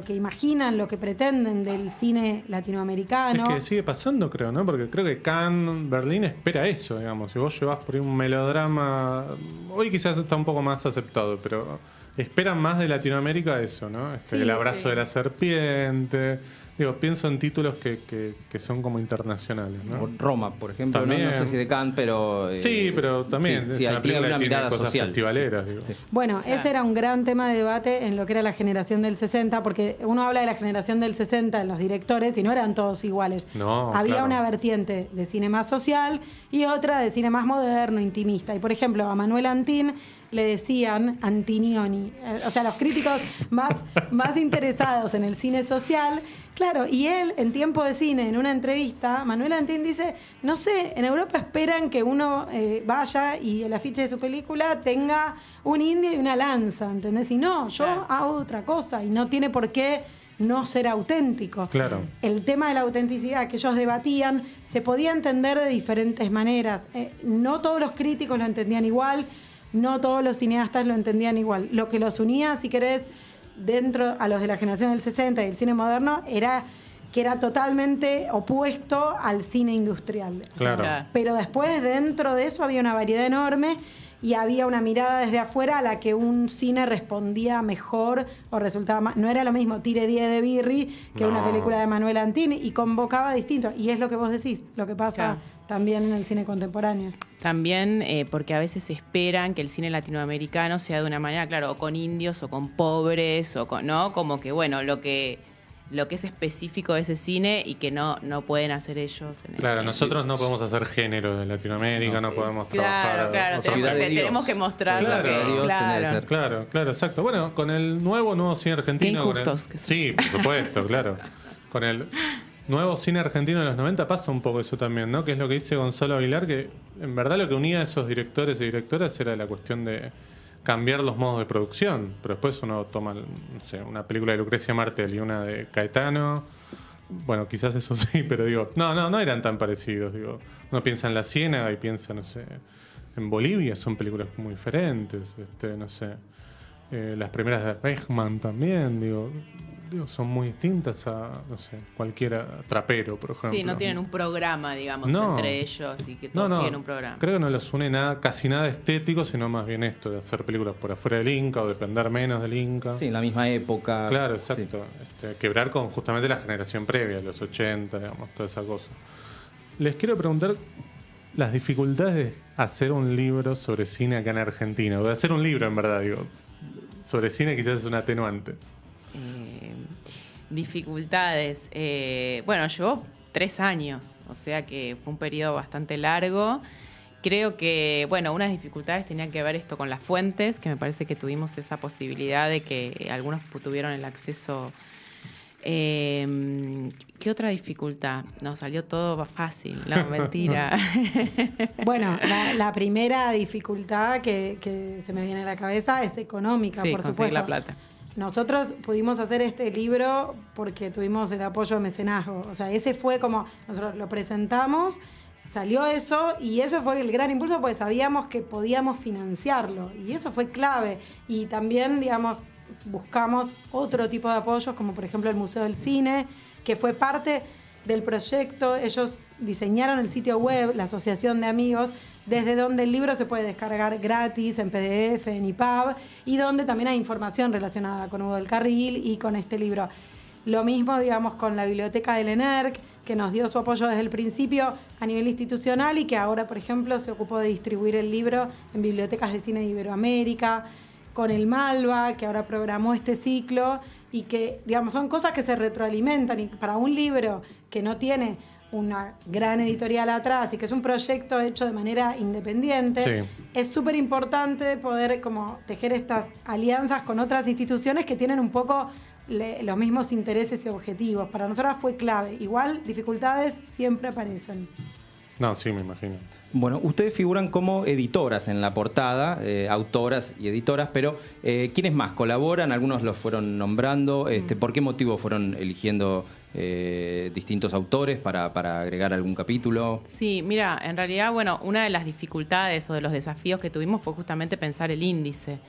que imaginan, lo que pretenden del cine latinoamericano. Es que sigue pasando, creo, ¿no? Porque creo que Cannes, Berlín espera eso, digamos. Si vos llevas por ahí un melodrama, hoy quizás está un poco más aceptado, pero esperan más de Latinoamérica eso, ¿no? El abrazo de la serpiente. Digo, pienso en títulos que son como internacionales, ¿no? Roma, por ejemplo, también, no sé si de Cannes, pero... sí, pero también es una película que tiene cosas social, festivaleras. Digo. Bueno, ese era un gran tema de debate en lo que era la generación del 60, porque uno habla de la generación del 60 en los directores y no eran todos iguales. No, había una vertiente de cine más social y otra de cine más moderno, intimista. Y, por ejemplo, a Manuel Antín le decían Antinioni. O sea, los críticos más interesados en el cine social. Claro, y él, en Tiempo de Cine, en una entrevista, Manuel Antín dice, no sé, en Europa esperan que uno vaya y el afiche de su película tenga un indio y una lanza, ¿entendés? Y no, yo hago otra cosa y no tiene por qué no ser auténtico. Claro. El tema de la autenticidad que ellos debatían se podía entender de diferentes maneras. No todos los críticos lo entendían igual, no todos los cineastas lo entendían igual. Lo que los unía, si querés, dentro a los de la generación del 60 y el cine moderno, era que era totalmente opuesto al cine industrial. Claro. O sea, pero después, dentro de eso, había una variedad enorme y había una mirada desde afuera a la que un cine respondía mejor o resultaba más. No era lo mismo Tire 10 de Birri que una película de Manuel Antín, y convocaba distinto. Y es lo que vos decís, lo que pasa también en el cine contemporáneo. También porque a veces esperan que el cine latinoamericano sea de una manera, claro, o con indios o con pobres, o con, ¿no? Como que, bueno, lo que es específico de ese cine y que no pueden hacer ellos. Claro, nosotros no podemos hacer género de Latinoamérica, no podemos trabajar. Claro, tenemos que mostrarlo. Claro, exacto. Bueno, con el nuevo cine argentino. Qué injustos sí, por supuesto, claro. con el nuevo cine argentino de los 90 pasa un poco eso también, ¿no? Que es lo que dice Gonzalo Aguilar, que en verdad lo que unía a esos directores y directoras era la cuestión de cambiar los modos de producción. Pero después uno toma, no sé, una película de Lucrecia Martel y una de Caetano. Bueno, quizás eso sí, pero digo, no eran tan parecidos. Digo, uno piensa en La Ciénaga y piensa, no sé, en Bolivia, son películas muy diferentes. No sé, las primeras de Bergman también, digo, son muy distintas a, no sé, cualquiera Trapero, por ejemplo. Sí, no tienen un programa, digamos, entre ellos y que todos siguen un programa. Creo que no los une casi nada estético, sino más bien esto de hacer películas por afuera del Inca o depender menos del Inca. Sí, en la misma época. Claro, exacto. Sí. Quebrar con justamente la generación previa, los 80, digamos, toda esa cosa. Les quiero preguntar las dificultades de hacer un libro sobre cine acá en Argentina, o de hacer un libro, en verdad, digo, sobre cine quizás es un atenuante. Dificultades. Bueno, llevó 3 años, o sea que fue un periodo bastante largo. Creo que, bueno, unas dificultades tenían que ver esto con las fuentes, que me parece que tuvimos esa posibilidad de que algunos tuvieron el acceso. ¿Qué otra dificultad? No, salió todo fácil, no, mentira. Bueno, la primera dificultad que se me viene a la cabeza es económica, sí, por conseguir supuesto. la plata. Nosotros pudimos hacer este libro porque tuvimos el apoyo de mecenazgo. O sea, ese fue como, nosotros lo presentamos, salió eso y eso fue el gran impulso porque sabíamos que podíamos financiarlo y eso fue clave. Y también, digamos, buscamos otro tipo de apoyos, como por ejemplo el Museo del Cine, que fue parte del proyecto. Ellos diseñaron el sitio web, la Asociación de Amigos, desde donde el libro se puede descargar gratis en PDF, en EPUB, y donde también hay información relacionada con Hugo del Carril y con este libro. Lo mismo, digamos, con la Biblioteca del ENERC, que nos dio su apoyo desde el principio a nivel institucional y que ahora, por ejemplo, se ocupó de distribuir el libro en bibliotecas de cine de Iberoamérica, con el Malva, que ahora programó este ciclo, y que, digamos, son cosas que se retroalimentan, y para un libro que no tiene una gran editorial atrás y que es un proyecto hecho de manera independiente, sí, es súper importante poder como tejer estas alianzas con otras instituciones que tienen un poco los mismos intereses y objetivos. Para nosotros fue clave. Igual, dificultades siempre aparecen. No, sí, me imagino. Bueno, ustedes figuran como editoras en la portada, autoras y editoras, pero ¿quiénes más colaboran? Algunos los fueron nombrando. ¿Por qué motivo fueron eligiendo distintos autores para agregar algún capítulo? Sí, mira, en realidad, bueno, una de las dificultades o de los desafíos que tuvimos fue justamente pensar el índice.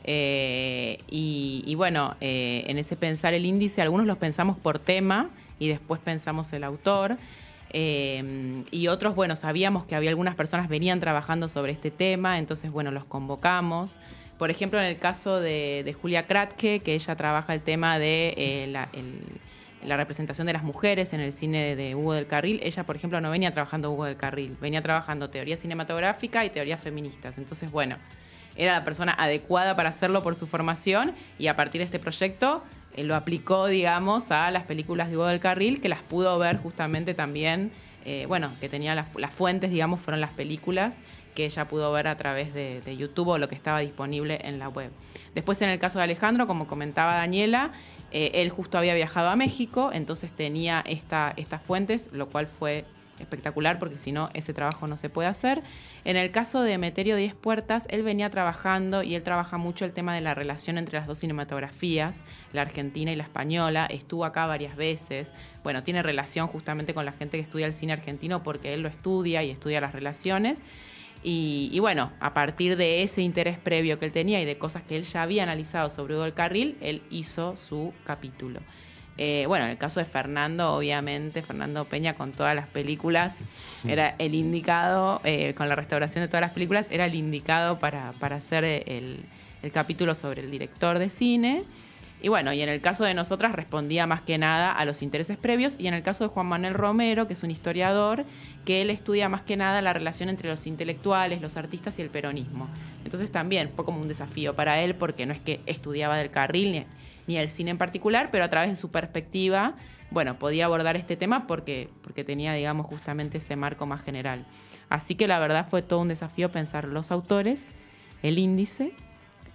Y bueno, en ese pensar el índice, algunos los pensamos por tema y después pensamos el autor. Y otros, bueno, sabíamos que había algunas personas que venían trabajando sobre este tema, entonces, bueno, los convocamos. Por ejemplo, en el caso de Julia Kratke, que ella trabaja el tema de la representación de las mujeres en el cine de Hugo del Carril. Ella, por ejemplo, no venía trabajando Hugo del Carril, venía trabajando teoría cinematográfica y teorías feministas. Entonces, bueno, era la persona adecuada para hacerlo por su formación y a partir de este proyecto lo aplicó, digamos, a las películas de Hugo del Carril, que las pudo ver justamente también, bueno, que tenía las fuentes, digamos, fueron las películas que ella pudo ver a través de YouTube o lo que estaba disponible en la web. Después, en el caso de Alejandro, como comentaba Daniela, él justo había viajado a México, entonces tenía estas fuentes, lo cual fue espectacular porque si no, ese trabajo no se puede hacer. En el caso de Emeterio Diez Puertas, él venía trabajando y él trabaja mucho el tema de la relación entre las dos cinematografías, la argentina y la española. Estuvo acá varias veces. Bueno, tiene relación justamente con la gente que estudia el cine argentino porque él lo estudia y estudia las relaciones. Y bueno, a partir de ese interés previo que él tenía y de cosas que él ya había analizado sobre Hugo del Carril, él hizo su capítulo. Bueno, en el caso de Fernando, obviamente, Fernando Peña con todas las películas, era el indicado, con la restauración de todas las películas, era el indicado para hacer el capítulo sobre el director de cine. Y bueno, y en el caso de nosotras respondía más que nada a los intereses previos, y en el caso de Juan Manuel Romero, que es un historiador, que él estudia más que nada la relación entre los intelectuales, los artistas y el peronismo. Entonces también fue como un desafío para él, porque no es que estudiaba del Carril ni el cine en particular, pero a través de su perspectiva, bueno, podía abordar este tema porque tenía, digamos, justamente ese marco más general. Así que la verdad fue todo un desafío pensar los autores, el índice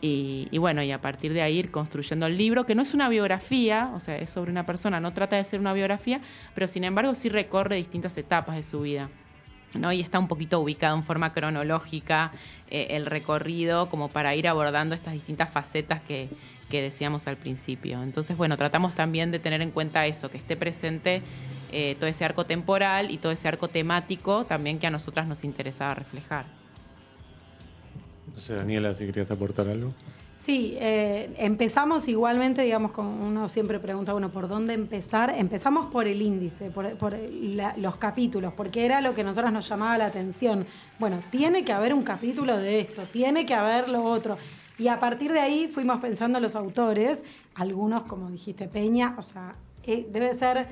Y bueno, y a partir de ahí ir construyendo el libro, que no es una biografía, o sea, es sobre una persona, no trata de ser una biografía, pero sin embargo sí recorre distintas etapas de su vida, ¿no? Y está un poquito ubicado en forma cronológica el recorrido, como para ir abordando estas distintas facetas que decíamos al principio. Entonces, bueno, tratamos también de tener en cuenta eso, que esté presente todo ese arco temporal y todo ese arco temático también que a nosotras nos interesaba reflejar. No sé, Daniela, si querías aportar algo. Sí, empezamos igualmente, digamos, como uno siempre pregunta, bueno, ¿por dónde empezar? Empezamos por el índice, por los capítulos, porque era lo que a nosotros nos llamaba la atención. Bueno, tiene que haber un capítulo de esto, tiene que haber lo otro. Y a partir de ahí fuimos pensando los autores, algunos, como dijiste, Peña, o sea, debe ser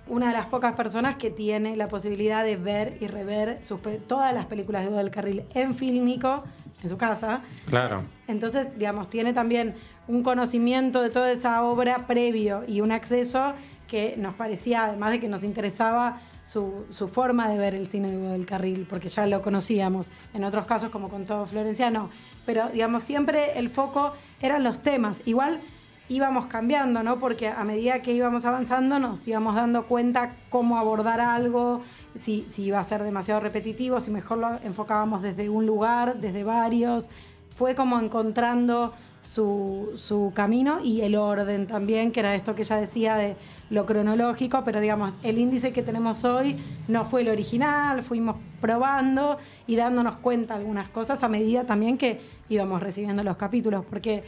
una de las pocas personas que tiene la posibilidad de ver y rever todas las películas de Hugo del Carril en fílmico, en su casa. Claro. Entonces, digamos, tiene también un conocimiento de toda esa obra previo y un acceso que nos parecía, además de que nos interesaba su forma de ver el cine de Hugo del Carril, porque ya lo conocíamos. En otros casos, como contó Florencia, no. Pero, digamos, siempre el foco eran los temas. Igual íbamos cambiando, ¿no? Porque a medida que íbamos avanzando nos íbamos dando cuenta cómo abordar algo, si iba a ser demasiado repetitivo, si mejor lo enfocábamos desde un lugar, desde varios. Fue como encontrando su camino y el orden también, que era esto que ella decía de lo cronológico, pero digamos, el índice que tenemos hoy no fue el original, fuimos probando y dándonos cuenta algunas cosas a medida también que íbamos recibiendo los capítulos, porque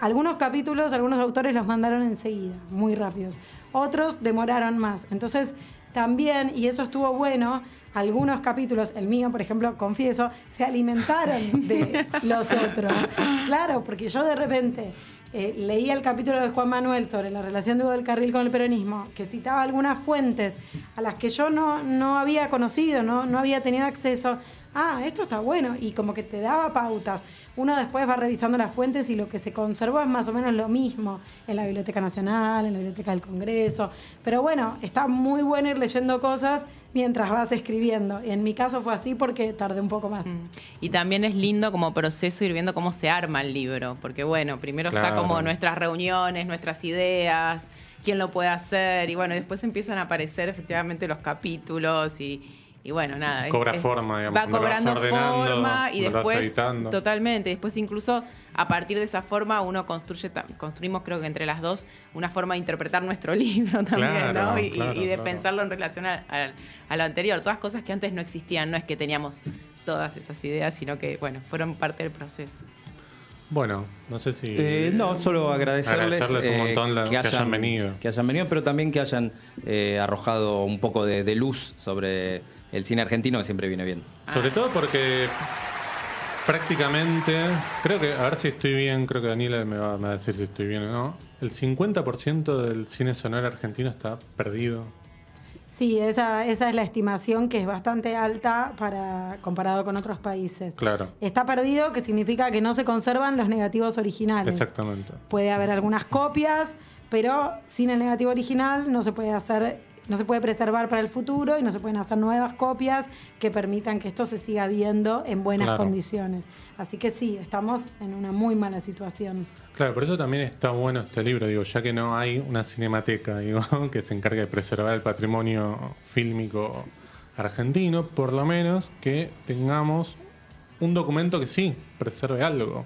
algunos capítulos, algunos autores los mandaron enseguida, muy rápidos, otros demoraron más, entonces también, y eso estuvo bueno, algunos capítulos, el mío, por ejemplo, confieso, se alimentaron de los otros. Claro, porque yo de repente leía el capítulo de Juan Manuel sobre la relación de Hugo del Carril con el peronismo, que citaba algunas fuentes a las que yo no había conocido, no había tenido acceso. Ah, esto está bueno, y como que te daba pautas. Uno después va revisando las fuentes y lo que se conservó es más o menos lo mismo en la Biblioteca Nacional, en la Biblioteca del Congreso. Pero bueno, está muy bueno ir leyendo cosas mientras vas escribiendo. Y en mi caso fue así porque tardé un poco más. Y también es lindo como proceso ir viendo cómo se arma el libro, porque bueno, primero Claro. está como nuestras reuniones, nuestras ideas, quién lo puede hacer, y bueno, después empiezan a aparecer efectivamente los capítulos y bueno, nada. Cobra forma, digamos, va cuando lo vas cobrando ordenando, forma y cuando lo vas después, editando. totalmente, después incluso a partir de esa forma uno construimos creo que entre las dos una forma de interpretar nuestro libro también, Claro, ¿no? Y de claro. pensarlo en relación a lo anterior, todas cosas que antes no existían, no es que teníamos todas esas ideas, sino que, bueno, fueron parte del proceso. Bueno, no sé si... No, solo agradecerles, un montón que hayan venido. Que hayan venido, pero también que hayan arrojado un poco de luz sobre el cine argentino, que siempre viene bien. Sobre todo porque prácticamente, creo que, a ver si estoy bien, creo que Daniela me va a decir si estoy bien o no, el 50% del cine sonoro argentino está perdido. Sí, esa es la estimación, que es bastante alta comparado con otros países. Claro. Está perdido, que significa que no se conservan los negativos originales. Exactamente. Puede haber algunas copias, pero sin el negativo original no se puede preservar para el futuro y no se pueden hacer nuevas copias que permitan que esto se siga viendo en buenas Claro. condiciones. Así que sí, estamos en una muy mala situación. Claro, por eso también está bueno este libro, digo, ya que no hay una cinemateca, digo, que se encargue de preservar el patrimonio fílmico argentino, por lo menos que tengamos un documento que sí preserve algo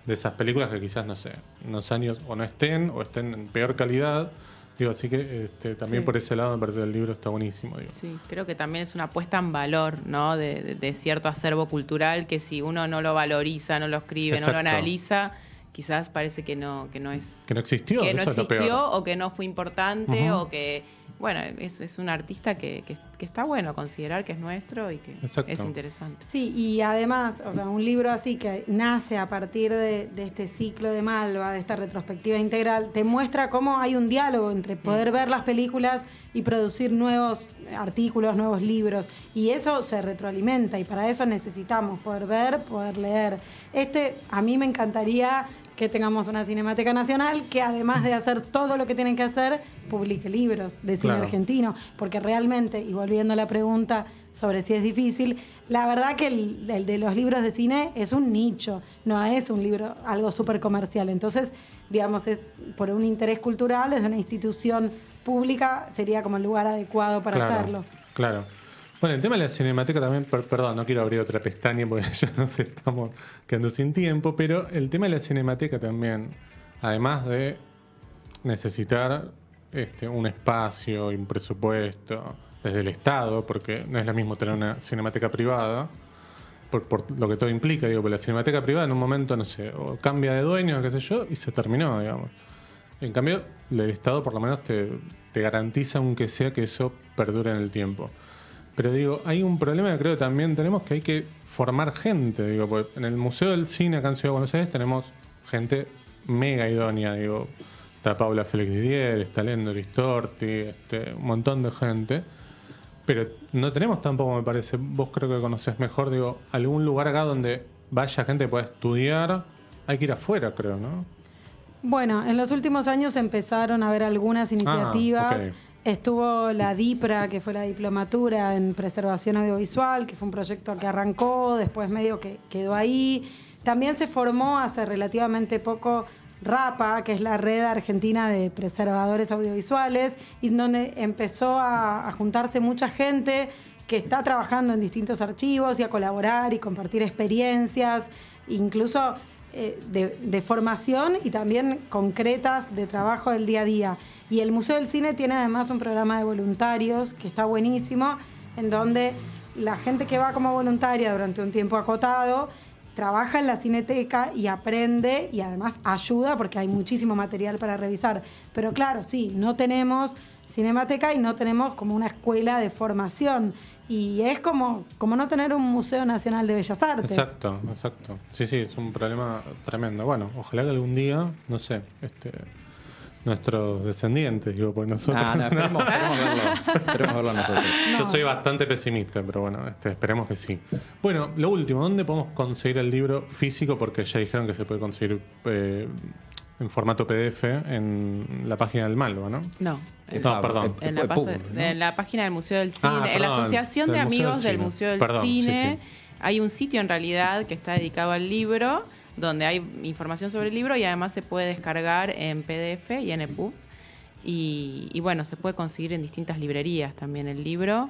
de esas películas que quizás, no sé, en unos años o no estén o estén en peor calidad. Digo, así que también Sí. por ese lado me parece que el libro está buenísimo, digo. Sí, creo que también es una puesta en valor, ¿no? De cierto acervo cultural que si uno no lo valoriza, no lo escribe, no lo Exacto. analiza, quizás parece que no es... Que no existió, que no eso es lo peor. existió o que no fue importante Ujú. o que, bueno, es un artista que está bueno considerar que es nuestro y que Exacto. es interesante. Sí, y además, o sea, un libro así que nace a partir de este ciclo de Malva, de esta retrospectiva integral, te muestra cómo hay un diálogo entre poder ver las películas y producir nuevos artículos, nuevos libros, y eso se retroalimenta, y para eso necesitamos poder ver, poder leer. A mí me encantaría que tengamos una Cinemateca Nacional que, además de hacer todo lo que tienen que hacer, publique libros de cine argentino, porque realmente, y volviendo a la pregunta sobre si es difícil, la verdad que el de los libros de cine es un nicho, no es un libro, algo súper comercial. Entonces, digamos, es por un interés cultural, desde una institución pública, sería como el lugar adecuado para hacerlo. Claro. Bueno, el tema de la Cinemateca también, perdón, no quiero abrir otra pestaña porque ya nos estamos quedando sin tiempo, pero el tema de la Cinemateca también, además de necesitar un espacio y un presupuesto desde el Estado, porque no es lo mismo tener una cinemateca privada, por lo que todo implica, digo, porque la cinemateca privada en un momento, no sé, o cambia de dueño, qué sé yo, y se terminó, digamos. En cambio, el Estado por lo menos te garantiza, aunque sea, que eso perdure en el tiempo. Pero digo, hay un problema que creo que también tenemos, que hay que formar gente, digo, porque en el Museo del Cine acá en Ciudad de Buenos Aires tenemos gente mega idónea, digo, está Paula Félix Didier, está Lendo Ristorti, un montón de gente, pero no tenemos tampoco, me parece, vos creo que conocés mejor, digo, algún lugar acá donde vaya gente que pueda estudiar, hay que ir afuera, creo, ¿no? Bueno, en los últimos años empezaron a haber algunas iniciativas. Okay. Estuvo la DIPRA, que fue la diplomatura en preservación audiovisual, que fue un proyecto que arrancó, después medio que quedó ahí. También se formó hace relativamente poco RAPA, que es la Red Argentina de Preservadores Audiovisuales, y donde empezó a juntarse mucha gente que está trabajando en distintos archivos y a colaborar y compartir experiencias, incluso de formación y también concretas de trabajo del día a día. Y el Museo del Cine tiene además un programa de voluntarios que está buenísimo, en donde la gente que va como voluntaria durante un tiempo acotado trabaja en la cineteca y aprende y además ayuda porque hay muchísimo material para revisar. Pero claro, sí, no tenemos cinemateca y no tenemos como una escuela de formación. Y es como no tener un Museo Nacional de Bellas Artes. Exacto. Sí, es un problema tremendo. Bueno, ojalá que algún día, no sé, nuestros descendientes, digo, pues nosotros... Esperemos verlo nosotros. Yo soy bastante pesimista, pero bueno, esperemos que sí. Bueno, lo último, ¿dónde podemos conseguir el libro físico? Porque ya dijeron que se puede conseguir en formato PDF en la página del Malva, ¿no? No. Perdón. En la página del Museo del Cine, en la Asociación de Amigos del Museo del Cine, hay un sitio en realidad que está dedicado al libro, donde hay información sobre el libro y además se puede descargar en PDF y en EPUB. Y bueno, se puede conseguir en distintas librerías también el libro.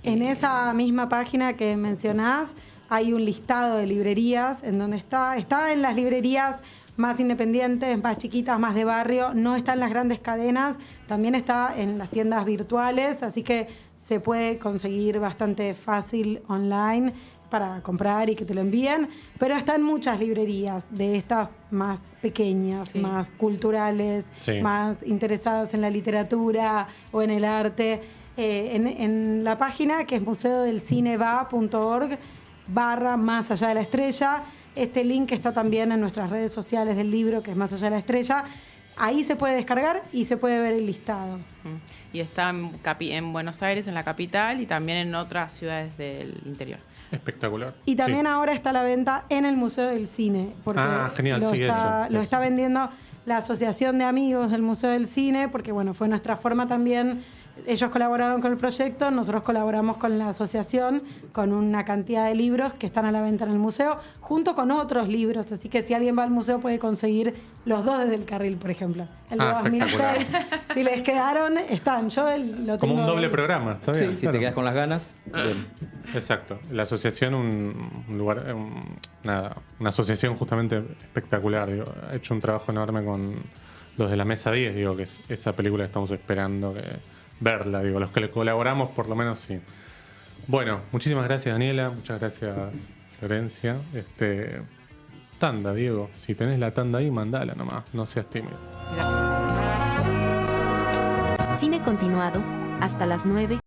En esa misma página que mencionás hay un listado de librerías en donde está en las librerías más independientes, más chiquitas, más de barrio, no está en las grandes cadenas, también está en las tiendas virtuales, así que se puede conseguir bastante fácil online para comprar y que te lo envíen, pero está en muchas librerías de estas más pequeñas, más culturales, más interesadas en la literatura o en el arte. En la página que es museodelcineva.org/Más allá de la estrella, este link está también en nuestras redes sociales del libro, que es Más allá de la estrella. Ahí se puede descargar y se puede ver el listado. Y está en Buenos Aires, en la capital, y también en otras ciudades del interior. Espectacular. Y también ahora está a la venta en el Museo del Cine. Porque genial, lo está vendiendo la Asociación de Amigos del Museo del Cine, porque bueno, fue nuestra forma también. Ellos colaboraron con el proyecto, nosotros colaboramos con la asociación, con una cantidad de libros que están a la venta en el museo, junto con otros libros. Así que si alguien va al museo puede conseguir los dos desde el carril, por ejemplo. El de 2006, si les quedaron, están. Yo lo tengo. Como un doble programa, ¿está bien? Sí, si te quedas con las ganas. Bien. Exacto. La asociación, un lugar, una asociación justamente espectacular. Digo, ha hecho un trabajo enorme con los de la Mesa 10, digo, que es esa película que estamos esperando verla, digo, los que le colaboramos por lo menos sí. Bueno, muchísimas gracias Daniela, muchas gracias Florencia. Tanda, Diego, si tenés la tanda ahí, mandala nomás, no seas tímido. Cine continuado, hasta las 9.